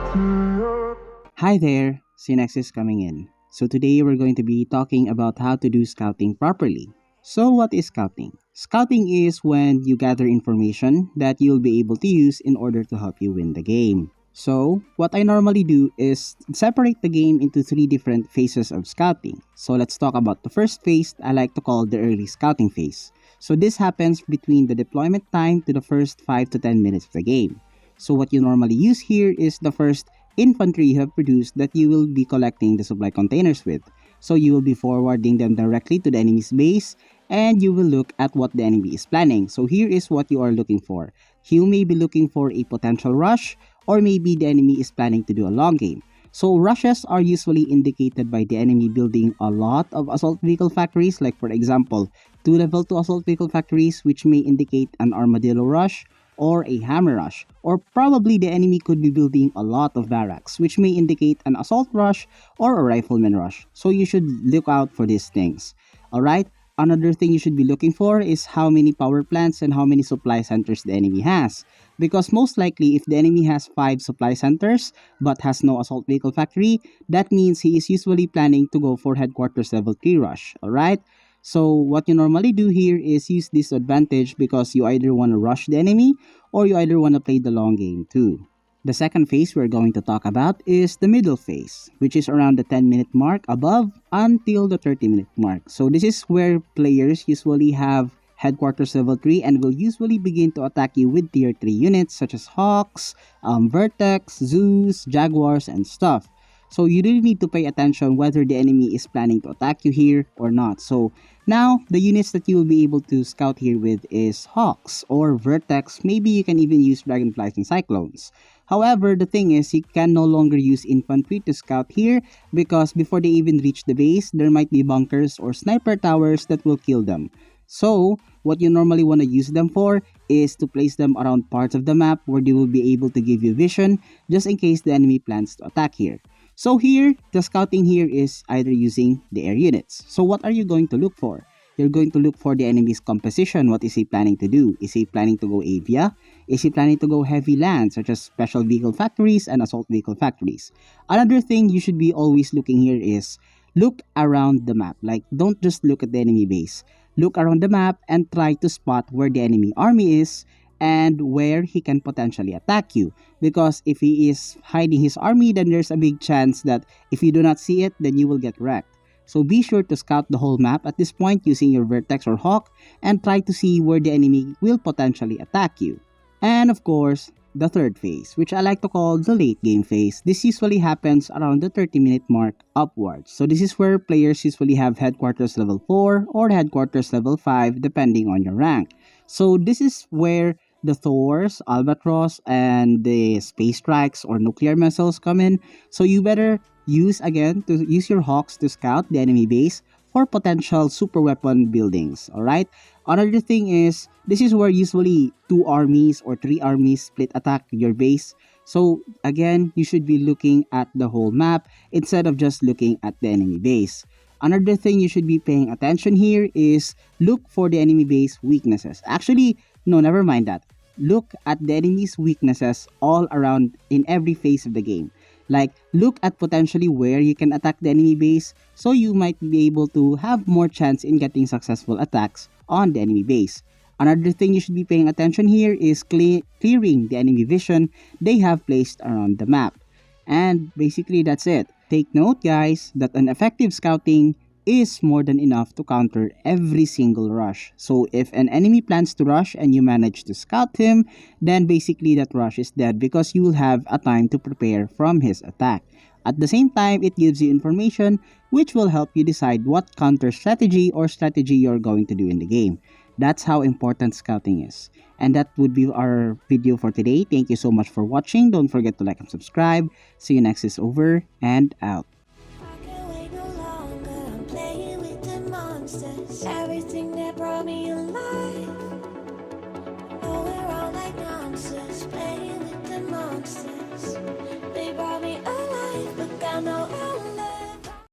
Hi there, Xeonexis coming in. So today we're going to be talking about how to do scouting properly. So what is scouting? Scouting is when you gather information that you'll be able to use in order to help you win the game. So what I normally do is separate the game into three different phases of scouting. So let's talk about the first phase I like to call the early scouting phase. So this happens between the deployment time to the first 5 to 10 minutes of the game. So what you normally use here is the first infantry you have produced that you will be collecting the supply containers with. So you will be forwarding them directly to the enemy's base and you will look at what the enemy is planning. So here is what you are looking for. You may be looking for a potential rush or maybe the enemy is planning to do a long game. So rushes are usually indicated by the enemy building a lot of assault vehicle factories, like for example, 2 level 2 assault vehicle factories, which may indicate an armadillo rush or a hammer rush, or probably the enemy could be building a lot of barracks, which may indicate an assault rush or a rifleman rush. So you should look out for these things. Alright, another thing you should be looking for is how many power plants and how many supply centers the enemy has. Because most likely, if the enemy has 5 supply centers but has no assault vehicle factory, that means he is usually planning to go for headquarters level 3 rush. Alright? So what you normally do here is use this advantage because you either want to rush the enemy or you either want to play the long game too. The second phase we're going to talk about is the middle phase, which is around the 10-minute mark above until the 30-minute mark. So this is where players usually have headquarters level 3 and will usually begin to attack you with tier 3 units such as Hawks, Vertex, Zeus, Jaguars, and stuff. So you really need to pay attention whether the enemy is planning to attack you here or not. So now, the units that you will be able to scout here with is Hawks or Vertex. Maybe you can even use Dragonflies and Cyclones. However, the thing is, you can no longer use infantry to scout here because before they even reach the base, there might be bunkers or sniper towers that will kill them. So, what you normally want to use them for is to place them around parts of the map where they will be able to give you vision just in case the enemy plans to attack here. So here, the scouting here is either using the air units. So what are you going to look for? You're going to look for the enemy's composition. What is he planning to do? Is he planning to go Avia? Is he planning to go heavy land, such as special vehicle factories and assault vehicle factories? Another thing you should be always looking here is look around the map. Like, don't just look at the enemy base. Look around the map and try to spot where the enemy army is and where he can potentially attack you. Because if he is hiding his army, then there's a big chance that if you do not see it, then you will get wrecked. So be sure to scout the whole map at this point using your Vertex or Hawk and try to see where the enemy will potentially attack you. And of course, the third phase, which I like to call the late game phase. This usually happens around the 30-minute mark upwards. So this is where players usually have headquarters level 4 or headquarters level 5 depending on your rank. So this is where the Thors, Albatross, and the Space Strikes or nuclear missiles come in. So you better use your Hawks to scout the enemy base for potential super weapon buildings. Alright? Another thing is, this is where usually 2 armies or 3 armies split attack your base. So again, you should be looking at the whole map instead of just looking at the enemy base. Another thing you should be paying attention here is look for the enemy base weaknesses. Actually, no, never mind that. Look at the enemy's weaknesses all around in every phase of the game. Like, look at potentially where you can attack the enemy base so you might be able to have more chance in getting successful attacks on the enemy base. Another thing you should be paying attention here is clearing the enemy vision they have placed around the map. And basically that's it. Take note guys that an effective scouting is more than enough to counter every single rush. So if an enemy plans to rush and you manage to scout him, then basically that rush is dead because you will have a time to prepare from his attack. At the same time, it gives you information which will help you decide what counter strategy or strategy you're going to do in the game. That's how important scouting is. And that would be our video for today. Thank you so much for watching. Don't forget to like and subscribe. Xeonexis over and out. I can't wait no longer. I'm playing with the monsters. Everything that brought me